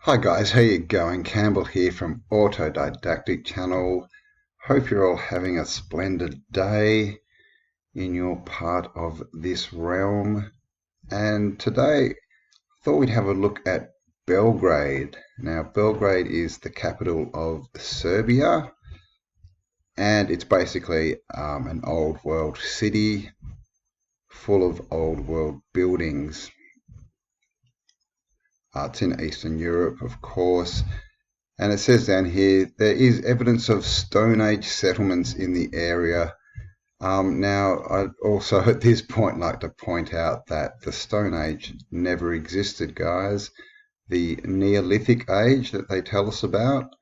Hi guys, how you going? Campbell here from Autodidactic Channel. Hope you're all having a splendid day in your part of this realm. And today I thought we'd have a look at Belgrade. Now Belgrade is the capital of Serbia, and it's basically an old world city full of old world buildings. It's in Eastern Europe, of course. And it says down here, there is evidence of Stone Age settlements in the area. Now, I'd also at this point like to point out that the Stone Age never existed, guys. The Neolithic age that they tell us about,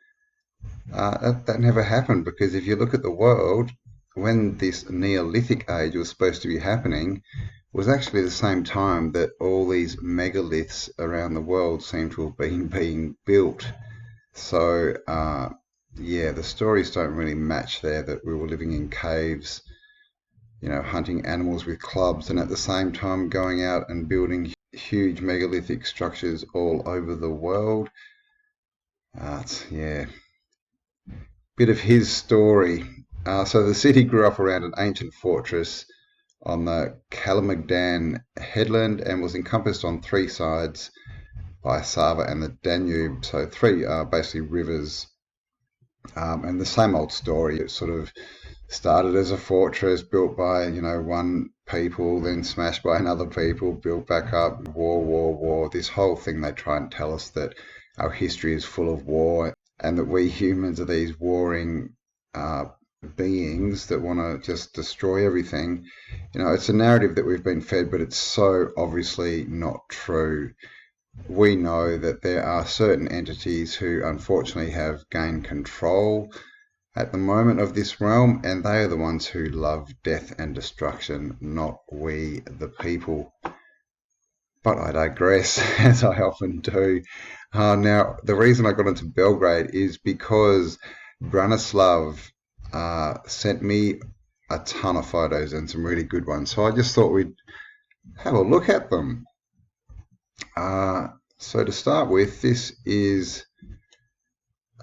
that never happened, because if you look at the world, when this Neolithic age was supposed to be happening, was actually the same time that all these megaliths around the world seem to have been being built. So, yeah, the stories don't really match there, that we were living in caves, hunting animals with clubs, and at the same time going out and building huge megalithic structures all over the world. Yeah, bit of his story. So the city grew up around an ancient fortress on the Kalamagdan headland and was encompassed on three sides by Sava and the Danube, so three basically rivers, and the same old story. It sort of started as a fortress built by one people, then smashed by another people, built back up, war. This whole thing, they try and tell us that our history is full of war and that we humans are these warring beings that want to just destroy everything. It's a narrative that we've been fed, but it's so obviously not true. We know that there are certain entities who unfortunately have gained control at the moment of this realm, and they are the ones who love death and destruction, not we the people. But I digress, as I often do. Now, the reason I got into Belgrade is because Branislav sent me a ton of photos and some really good ones, so I just thought we'd have a look at them. So to start with, this is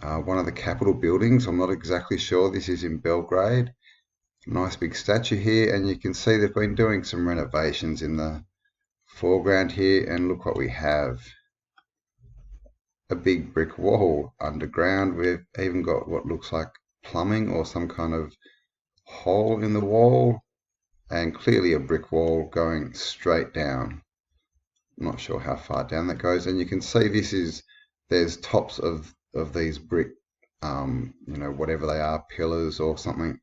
one of the Capitol buildings. I'm not exactly sure. This is in Belgrade. Nice big statue here, and you can see they've been doing some renovations in the foreground here, and look what we have. A big brick wall underground. We've even got what looks like plumbing or some kind of hole in the wall, and clearly a brick wall going straight down. I'm not sure how far down that goes, and you can see there's tops of these brick, whatever they are, pillars or something,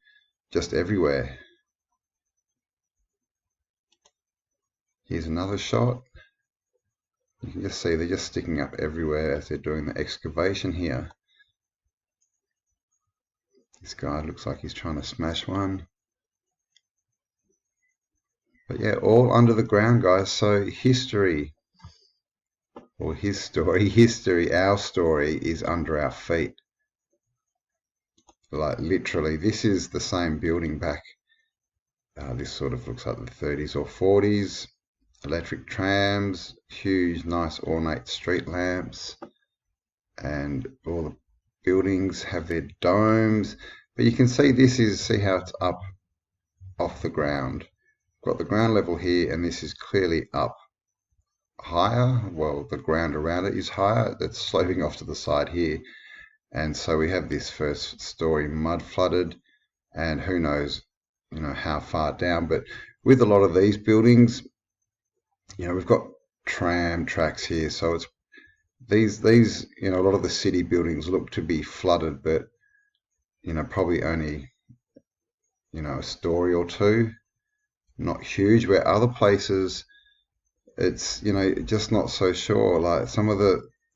just everywhere. Here's another shot. You can just see they're just sticking up everywhere as they're doing the excavation here. This guy looks like he's trying to smash one. But yeah, all under the ground, guys. So history, or his story, our story is under our feet. Like literally, this is the same building back. This sort of looks like the 30s or 40s. Electric trams, huge, nice, ornate street lamps, and all the buildings have their domes. But you can see see how it's up off the ground. Got the ground level here, and this is clearly up higher. Well, the ground around it is higher. That's sloping off to the side here. And so we have this first story mud flooded, and who knows, how far down. But with a lot of these buildings, we've got tram tracks here, so it's these a lot of the city buildings look to be flooded, but probably only a story or two, not huge. Where other places it's just not so sure. Like some of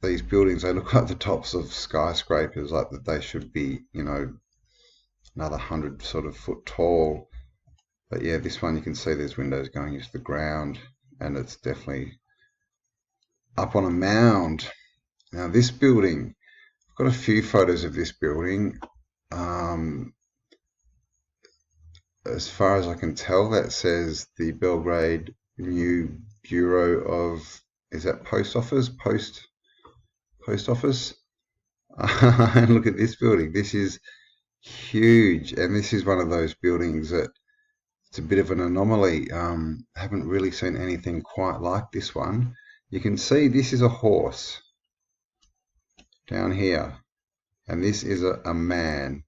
these buildings, they look like the tops of skyscrapers, like that they should be another 100 sort of foot tall. But yeah, this one, you can see there's windows going into the ground, and it's definitely up on a mound. Now this building, I've got a few photos of this building. As far as I can tell, that says the Belgrade New Bureau of, is that post office? Post post office. And look at this building. This is huge, and this is one of those buildings that it's a bit of an anomaly. Haven't really seen anything quite like this one. You can see this is a horse down here, and this is a man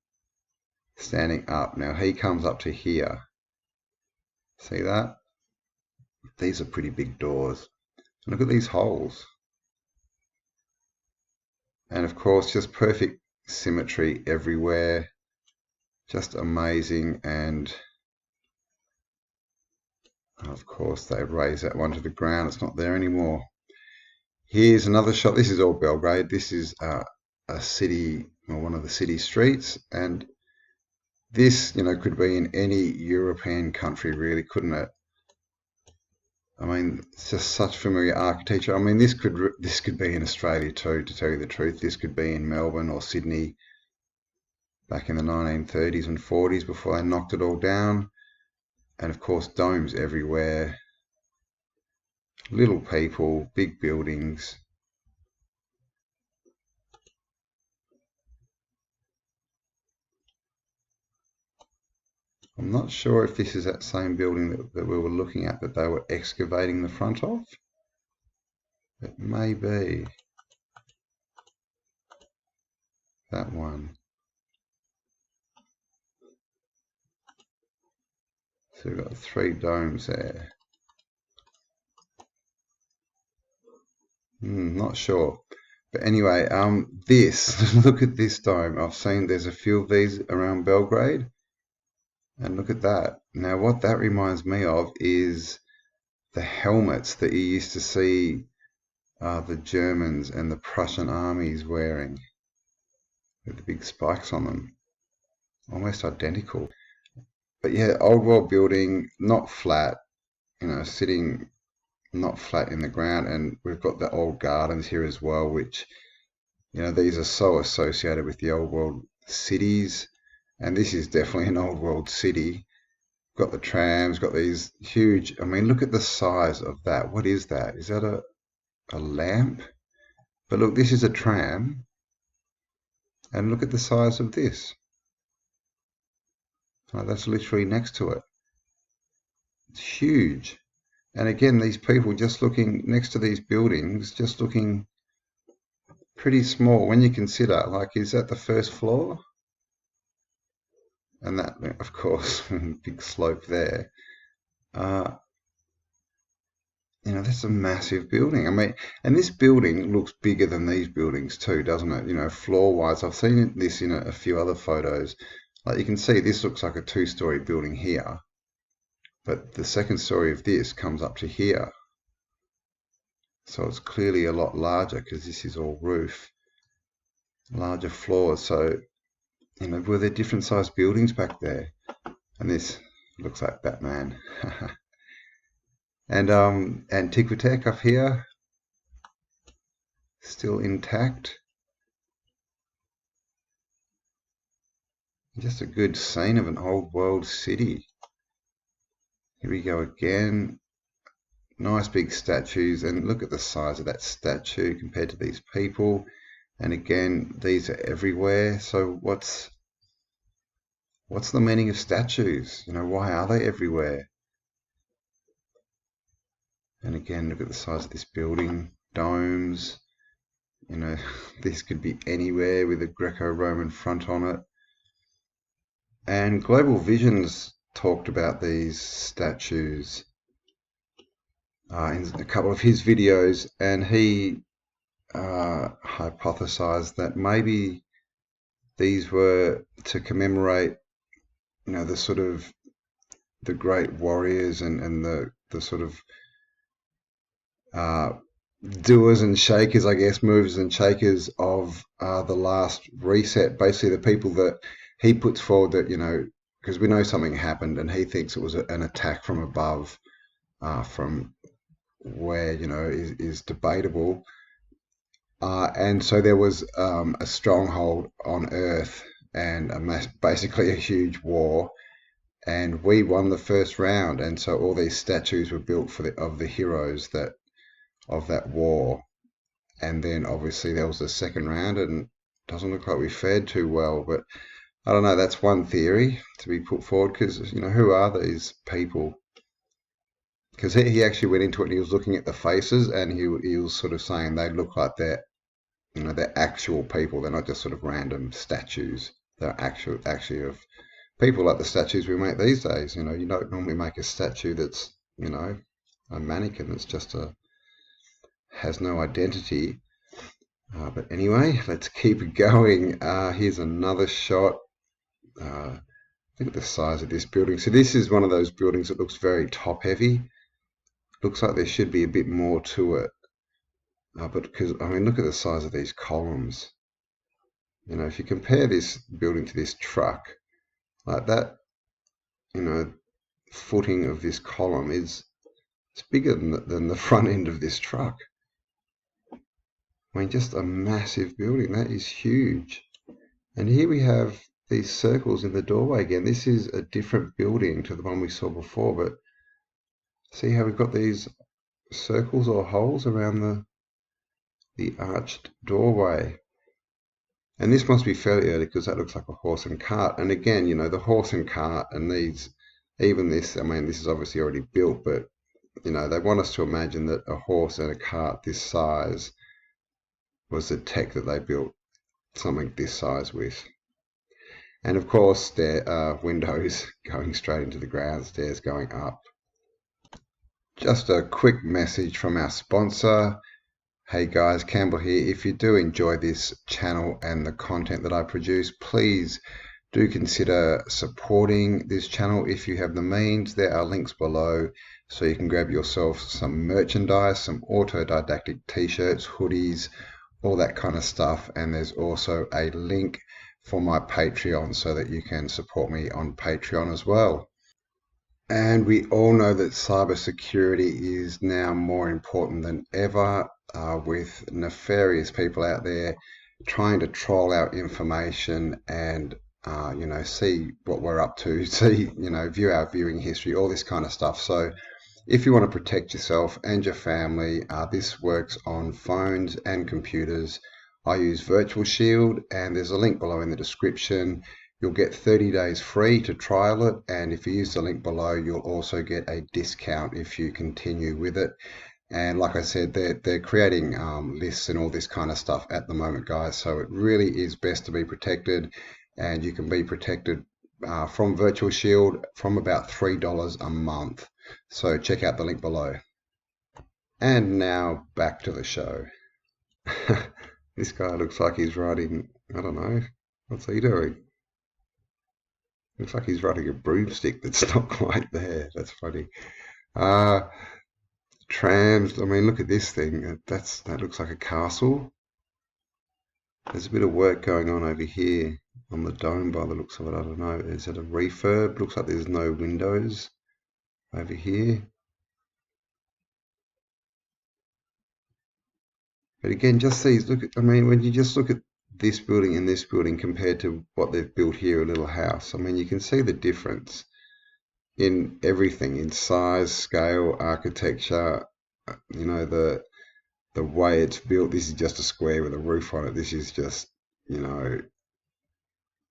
standing up. Now he comes up to here. See that? These are pretty big doors. Look at these holes. And of course, just perfect symmetry everywhere. Just amazing. And of course, they raise that one to the ground. It's not there anymore. Here's another shot. This is all Belgrade. This is a city, or one of the city streets. And this, could be in any European country, really, couldn't it? I mean, it's just such familiar architecture. I mean, this could be in Australia too, to tell you the truth. This could be in Melbourne or Sydney back in the 1930s and 40s before they knocked it all down. And of course, domes everywhere. Little people, big buildings. I'm not sure if this is that same building that we were looking at that they were excavating the front of. It may be that one. So we've got 3 domes there. Not sure. But anyway, look at this dome. I've seen there's a few of these around Belgrade. And look at that. Now what that reminds me of is the helmets that you used to see the Germans and the Prussian armies wearing, with the big spikes on them. Almost identical. But yeah, old world building, not flat, sitting not flat in the ground. And we've got the old gardens here as well, which, these are so associated with the old world cities. And this is definitely an old world city. Got the trams, got these huge, I mean, look at the size of that. What is that? Is that a lamp? But look, this is a tram. And look at the size of this. Oh, that's literally next to it. It's huge. And again, these people just looking next to these buildings, just looking pretty small when you consider, like, is that the first floor? And that, of course, big slope there. That's a massive building. I mean, and this building looks bigger than these buildings too, doesn't it? Floor-wise. I've seen this in a few other photos. Like you can see, this looks like a 2-story building here. But the second story of this comes up to here. So it's clearly a lot larger because this is all roof. Larger floors. So, were there different sized buildings back there? And this looks like Batman. And Antiquitech up here, still intact. Just a good scene of an old world city. Here we go again. Nice big statues, and look at the size of that statue compared to these people. And again, these are everywhere. So what's the meaning of statues? Why are they everywhere? And again, look at the size of this building, domes. This could be anywhere with a Greco-Roman front on it. And Global Visions talked about these statues in a couple of his videos, and he hypothesized that maybe these were to commemorate, the sort of the great warriors and the sort of doers and shakers, I guess, movers and shakers of the last reset. Basically, the people that he puts forward that, because we know something happened, and he thinks it was an attack from above, from where, is debatable. And so there was a stronghold on Earth and basically a huge war. And we won the first round, and so all these statues were built of the heroes of that war. and then obviously there was the second round, and it doesn't look like we fared too well. But I don't know, that's one theory to be put forward, because, you know, who are these people? Because he actually went into it and he was looking at the faces, and he was sort of saying they look like they're, you know, they're actual people. They're not just sort of random statues. They're actually of people like the statues we make these days. You know, you don't normally make a statue that's, you know, a mannequin that's just has no identity. But anyway, let's keep it going. Here's another shot. Look at the size of this building. So this is one of those buildings that looks very top heavy. Looks like there should be a bit more to it. But because, I mean, look at the size of these columns. You know, if you compare this building to this truck, like that, you know, footing of this column is, it's bigger than the front end of this truck. I mean, just a massive building. That is huge. And here we have these circles in the doorway again. This is a different building to the one we saw before, but see how we've got these circles or holes around the arched doorway. And this must be fairly early, because that looks like a horse and cart. And again, you know, the horse and cart and these, even this, I mean, this is obviously already built, but, you know, they want us to imagine that a horse and a cart this size was the tech that they built something this size with. And of course, there are windows going straight into the ground, stairs going up. Just a quick message from our sponsor. Hey guys, Campbell here. If you do enjoy this channel and the content that I produce, please do consider supporting this channel if you have the means. There are links below so you can grab yourself some merchandise, some autodidactic t-shirts, hoodies, all that kind of stuff. And there's also a link for my Patreon so that you can support me on Patreon as well. And we all know that cybersecurity is now more important than ever, with nefarious people out there trying to troll our information and, you know, see what we're up to, see, you know, view our viewing history, all this kind of stuff. So if you want to protect yourself and your family, this works on phones and computers. I use VirtualShield, and there's a link below in the description. You'll get 30 days free to trial it, and if you use the link below, you'll also get a discount if you continue with it. And like I said, they're creating lists and all this kind of stuff at the moment, guys. So it really is best to be protected, and you can be protected from VirtualShield from about $3 a month. So check out the link below. And now back to the show. This guy looks like he's riding, I don't know, what's he doing? Looks like he's riding a broomstick that's not quite there. That's funny. Trams, I mean, look at this thing. That looks like a castle. There's a bit of work going on over here on the dome by the looks of it. I don't know. Is it a refurb? Looks like there's no windows over here. But again, just these, look at, I mean, when you just look at this building and this building compared to what they've built here, a little house, I mean, you can see the difference in everything, in size, scale, architecture, you know, the way it's built. This is just a square with a roof on it. This is just, you know,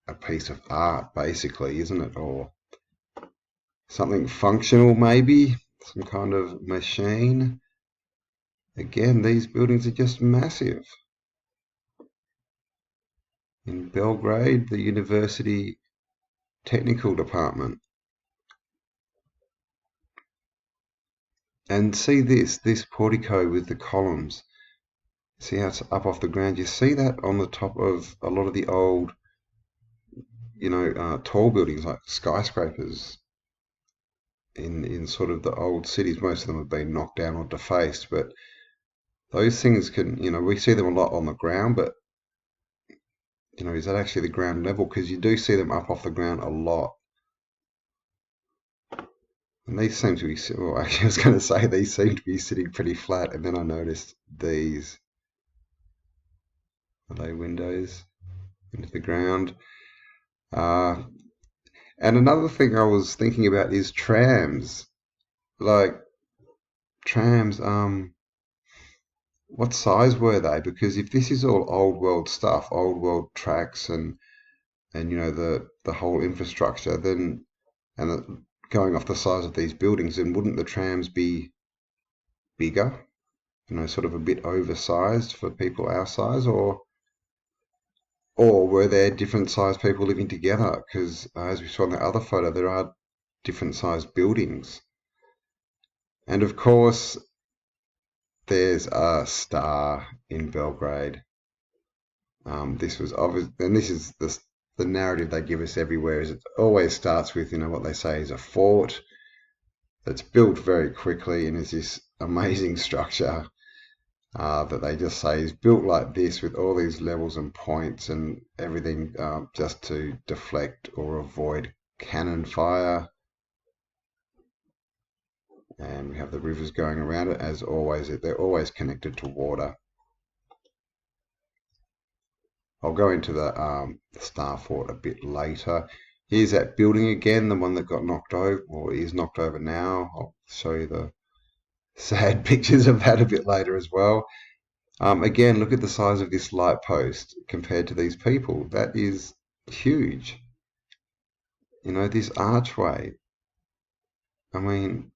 a piece of art, basically, isn't it? Or something functional, maybe, some kind of machine. Again, these buildings are just massive. In Belgrade, the university technical department. And see this portico with the columns. See how it's up off the ground? You see that on the top of a lot of the old, you know, tall buildings like skyscrapers in sort of the old cities. Most of them have been knocked down or defaced, but those things can, you know, we see them a lot on the ground, but, you know, is that actually the ground level? Because you do see them up off the ground a lot. And these seem to be, well, actually I was going to say these seem to be sitting pretty flat, and then I noticed these. Are they windows into the ground? And another thing I was thinking about is trams. Like, trams, what size were they? Because if this is all old world stuff, old world tracks and you know the whole infrastructure, then going off the size of these buildings, then wouldn't the trams be bigger? You know, sort of a bit oversized for people our size, or were there different sized people living together? Because as we saw in the other photo, there are different sized buildings. And of course, there's a star in Belgrade. This was obvious, and this is the narrative they give us everywhere. Is it always starts with, you know, what they say is a fort that's built very quickly and is this amazing structure that they just say is built like this with all these levels and points and everything, just to deflect or avoid cannon fire. And we have the rivers going around it. As always, they're always connected to water. I'll go into the Star Fort a bit later. Here's that building again, the one that got knocked over, or is knocked over now. I'll show you the sad pictures of that a bit later as well. Again, look at the size of this light post compared to these people. That is huge. You know, this archway. I mean,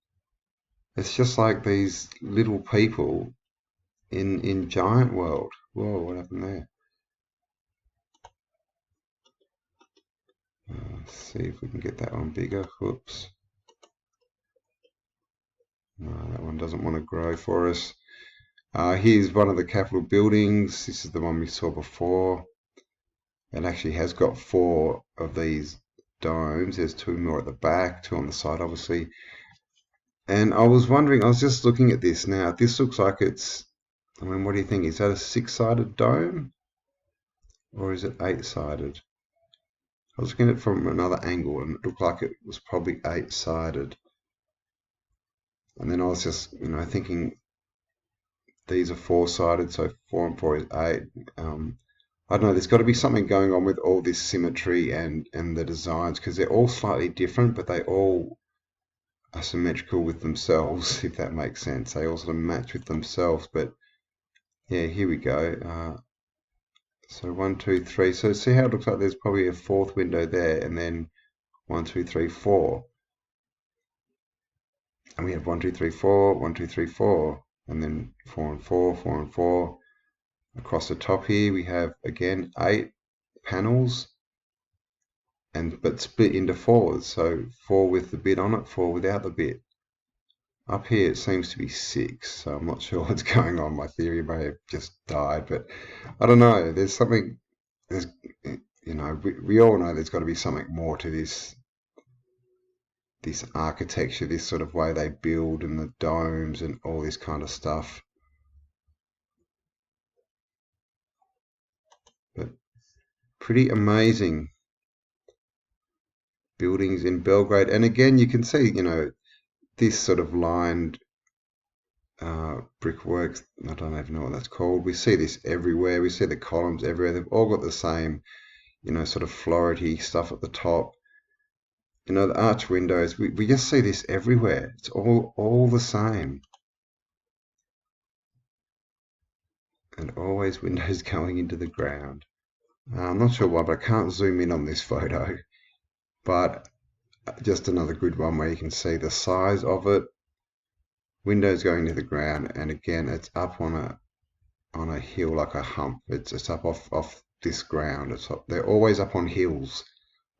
it's just like these little people in Giant World. Whoa, what happened there? Let's see if we can get that one bigger. Whoops. No, that one doesn't want to grow for us. Here's one of the Capitol buildings. This is the one we saw before. It actually has got 4 of these domes. There's 2 more at the back, 2 on the side, obviously. And I was wondering, I was just looking at this now. This looks like it's, I mean, what do you think? Is that a 6-sided dome? Or is it 8-sided? I was looking at it from another angle and it looked like it was probably 8-sided. And then I was just, you know, thinking these are 4-sided, so 4 and 4 is 8. I don't know, there's got to be something going on with all this symmetry and the designs, because they're all slightly different, but they all are symmetrical with themselves, if that makes sense. They all sort of match with themselves. But yeah, here we go. So 1, 2, 3. So see how it looks like there's probably a 4th window there, and then 1, 2, 3, 4. And we have 1, 2, 3, 4, 1, 2, 3, 4, and then 4 and 4, 4 and 4. Across the top here we have again 8 panels, but split into 4s. So 4 with the bit on it, 4 without the bit. Up here it seems to be 6, so I'm not sure what's going on. My theory may have just died, but I don't know. There's something. There's, you know, we all know there's got to be something more to this architecture, this sort of way they build, and the domes and all this kind of stuff. But pretty amazing buildings in Belgrade. And again, you can see, you know, this sort of lined brickwork. I don't even know what that's called. We see this everywhere. We see the columns everywhere. They've all got the same, you know, sort of florid-y stuff at the top. You know, the arch windows. We just see this everywhere. It's all the same. And always windows going into the ground. I'm not sure why, but I can't zoom in on this photo. But just another good one where you can see the size of it. Windows going to the ground, and again, it's up on a hill like a hump. It's up off this ground. They're always up on hills.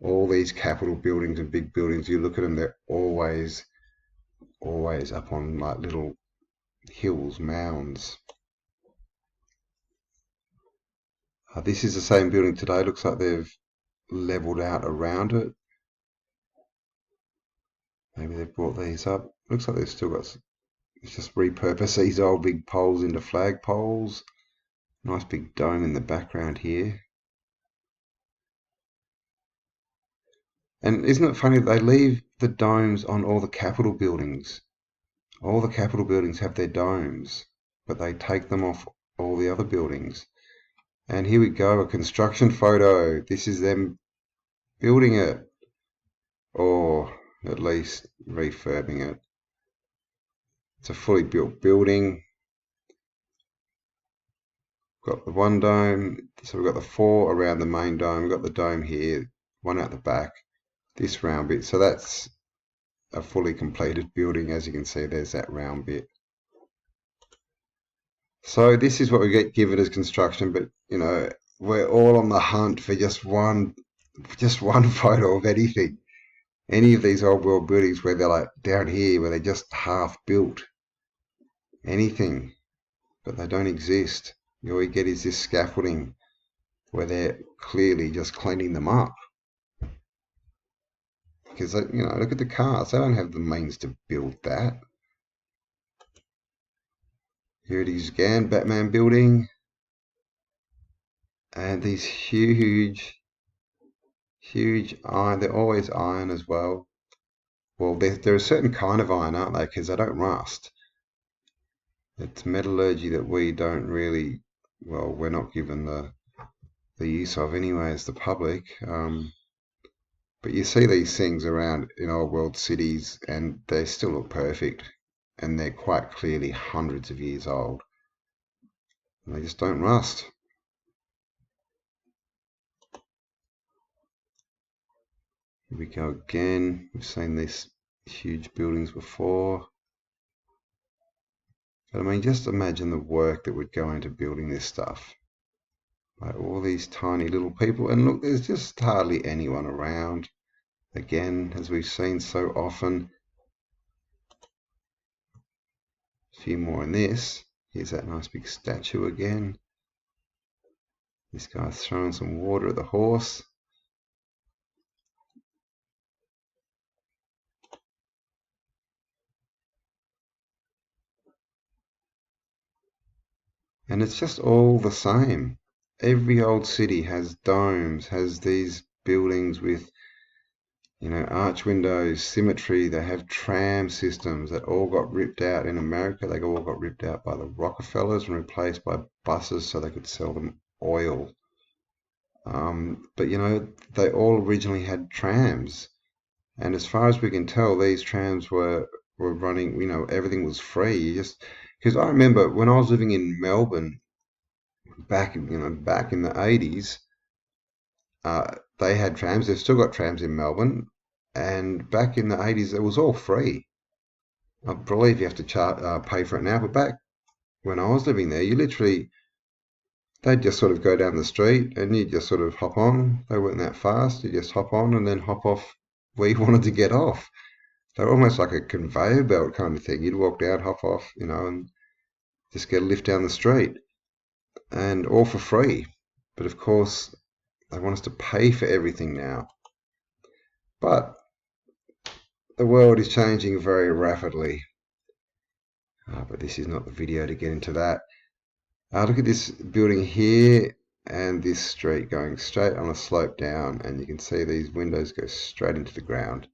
All these Capitol buildings and big buildings, you look at them, they're always up on like little hills, mounds. This is the same building today. Looks like they've leveled out around it. Maybe they've brought these up. Looks like they've still got, it's just repurpose these old big poles into flag poles. Nice big dome in the background here. And isn't it funny that they leave the domes on all the Capitol buildings? All the Capitol buildings have their domes, but they take them off all the other buildings. And here we go, a construction photo. This is them building it, or at least refurbing it. It's a fully built building. got the one dome, so we've got the 4 around the main dome, we've got the dome here, one out the back, this round bit, so that's a fully completed building. As you can see, there's that round bit. So this is what we get given as construction, but you know, we're all on the hunt for just one photo of anything. Any of these old world buildings where they're like down here, where they're just half built. Anything, but they don't exist. All you get is this scaffolding where they're clearly just cleaning them up. Because, you know, look at the cars. They don't have the means to build that. Here it is again, Batman building. And these huge iron, they're always iron as well. Well, they're a certain kind of iron, aren't they? Because they don't rust. It's metallurgy that we don't really, well, we're not given the use of anyway as the public. But you see these things around in old world cities and they still look perfect. And they're quite clearly hundreds of years old. And they just don't rust. Here we go again. We've seen these huge buildings before. But I mean, just imagine the work that would go into building this stuff. Like all these tiny little people. And look, there's just hardly anyone around. Again, as we've seen so often. A few more in this. Here's that nice big statue again. This guy's throwing some water at the horse. And it's just all the same. Every old city has domes, has these buildings with, you know, arch windows, symmetry. They have tram systems that all got ripped out in America. They all got ripped out by the Rockefellers and replaced by buses so they could sell them oil. But, you know, they all originally had trams. And as far as we can tell, these trams were running, you know, everything was free. You just, because I remember when I was living in Melbourne back in the 80s, they had trams. They've still got trams in Melbourne. And back in the 80s, it was all free. I believe you have to pay for it now, but back when I was living there, you literally, they'd just sort of go down the street and you just sort of hop on. They weren't that fast. You just hop on and then hop off where you wanted to get off. They're almost like a conveyor belt kind of thing. You'd walk down, hop off, you know, and just get a lift down the street, and all for free. But of course, they want us to pay for everything now. But the world is changing very rapidly. But this is not the video to get into that. Look at this building here and this street going straight on a slope down, and you can see these windows go straight into the ground.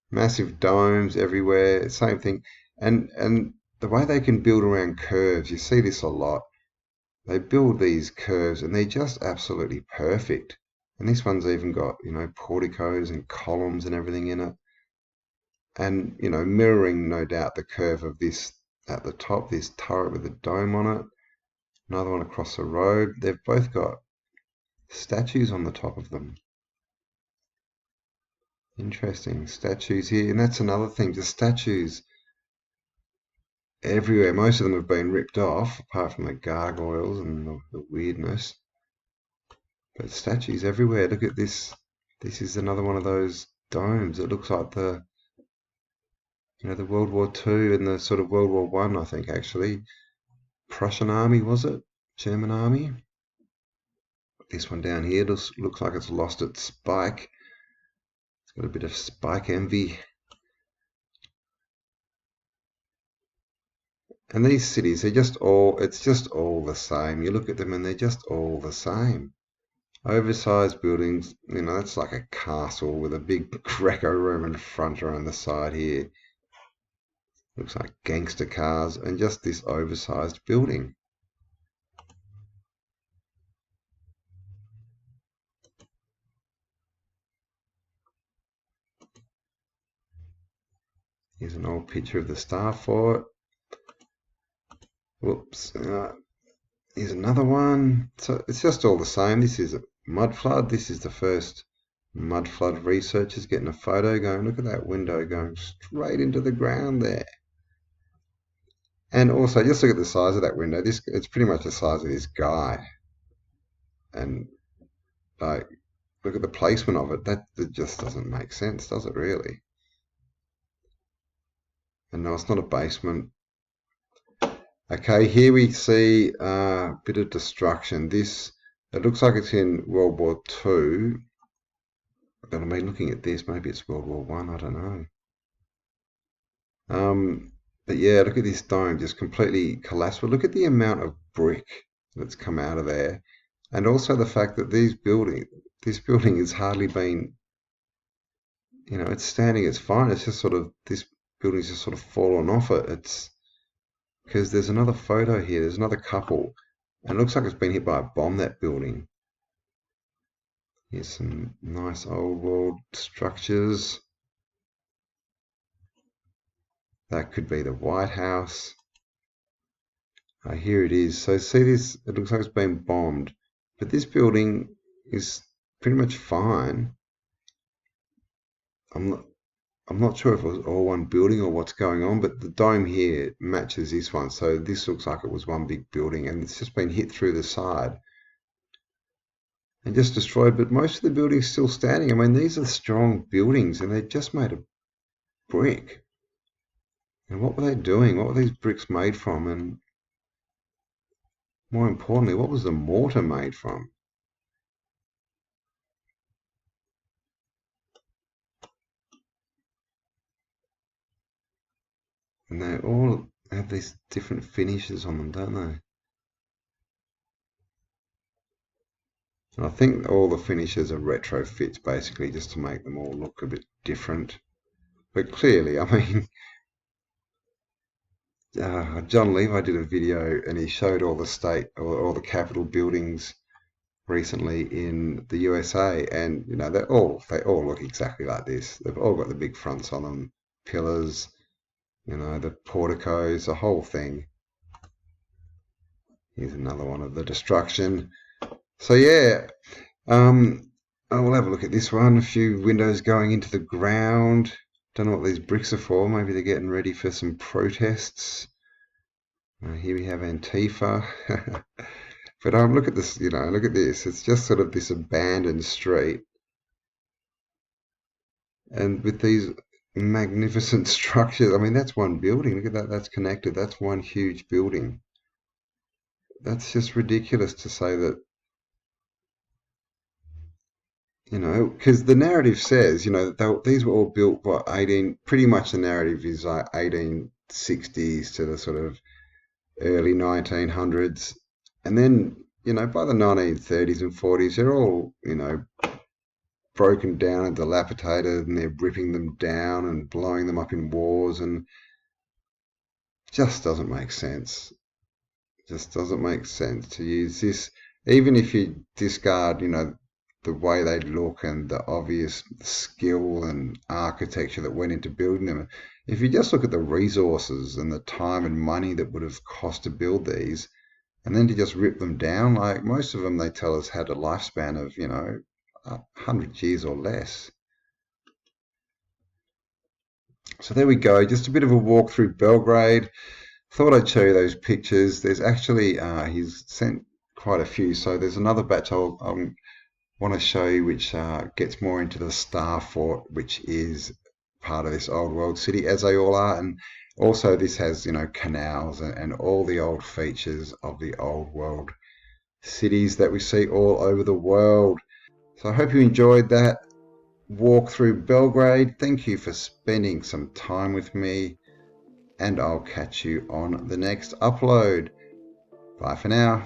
Massive domes everywhere, same thing. And the way they can build around curves, you see this a lot. They build these curves and they're just absolutely perfect. And this one's even got, you know, porticos and columns and everything in it. And, you know, mirroring, no doubt, the curve of this at the top, this turret with a dome on it. Another one across the road. They've both got statues on the top of them. Interesting. Statues here. And that's another thing, just statues everywhere. Most of them have been ripped off, apart from the gargoyles and the weirdness. But statues everywhere. Look at this. This is another one of those domes. It looks like the, you know, the World War II and the sort of World War I, I think, actually. Prussian army, was it? German army? This one down here looks like it's lost its spike. It's got a bit of spike envy. And these cities, it's just all the same. You look at them and they're just all the same. Oversized buildings, you know, that's like a castle with a big Greco-Roman front around the side here. Looks like gangster cars and just this oversized building. Here's an old picture of the Star Fort. Whoops. Here's another one. So it's just all the same. This is a mud flood. This is the first mud flood researchers getting a photo going. Look at that window going straight into the ground there. And also, just look at the size of that window. It's pretty much the size of this guy. And like, look at the placement of it. That just doesn't make sense, does it really? And no, it's not a basement. Okay, here we see a bit of destruction. It looks like it's in World War II. But I mean, looking at this, maybe it's World War I don't know. But yeah, look at this dome just completely collapsed. But look at the amount of brick that's come out of there. And also the fact that this building has hardly been, it's standing, it's fine. It's just sort of, this building's just sort of fallen off it. It's because there's another photo here. There's another couple. And it looks like it's been hit by a bomb, that building. Here's some nice old world structures. That could be the White House. Here it is. So see this, it looks like it's been bombed. But this building is pretty much fine. I'm not sure if it was all one building or what's going on, but the dome here matches this one. So this looks like it was one big building, and it's just been hit through the side and just destroyed. But most of the building's still standing. I mean, these are strong buildings, and they're just made of brick. And what were they doing? What were these bricks made from? And more importantly, what was the mortar made from? And they all have these different finishes on them, don't they? And I think all the finishes are retrofits, basically, just to make them all look a bit different. But clearly, I mean, John Levi did a video and he showed all the state or all the Capitol buildings recently in the USA, and they all look exactly like this. They've all got the big fronts on them, pillars, the porticos, the whole thing. Here's another one of the destruction. So yeah, we'll have a look at this one. A few windows going into the ground. Don't know what these bricks are for. Maybe they're getting ready for some protests. Here we have Antifa. But look at this, look at this. It's just sort of this abandoned street. And with these magnificent structures, I mean, that's one building. Look at that, that's connected. That's one huge building. That's just ridiculous to say that, because the narrative says, these were all built by pretty much the narrative is like 1860s to the sort of early 1900s. And then, by the 1930s and 40s, they're all, broken down and dilapidated, and they're ripping them down and blowing them up in wars, and just doesn't make sense. Just doesn't make sense to use this, even if you discard, the way they look and the obvious skill and architecture that went into building them. If you just look at the resources and the time and money that would have cost to build these, and then to just rip them down, like most of them they tell us had a lifespan of, 100 years or less. So there we go, just a bit of a walk through Belgrade. Thought I'd show you those pictures. There's actually, he's sent quite a few, so there's another batch I'll want to show you which gets more into the Star Fort, which is part of this old world city, as they all are. And also this has, canals and all the old features of the old world cities that we see all over the world. So I hope you enjoyed that walk through Belgrade. Thank you for spending some time with me, and I'll catch you on the next upload. Bye for now.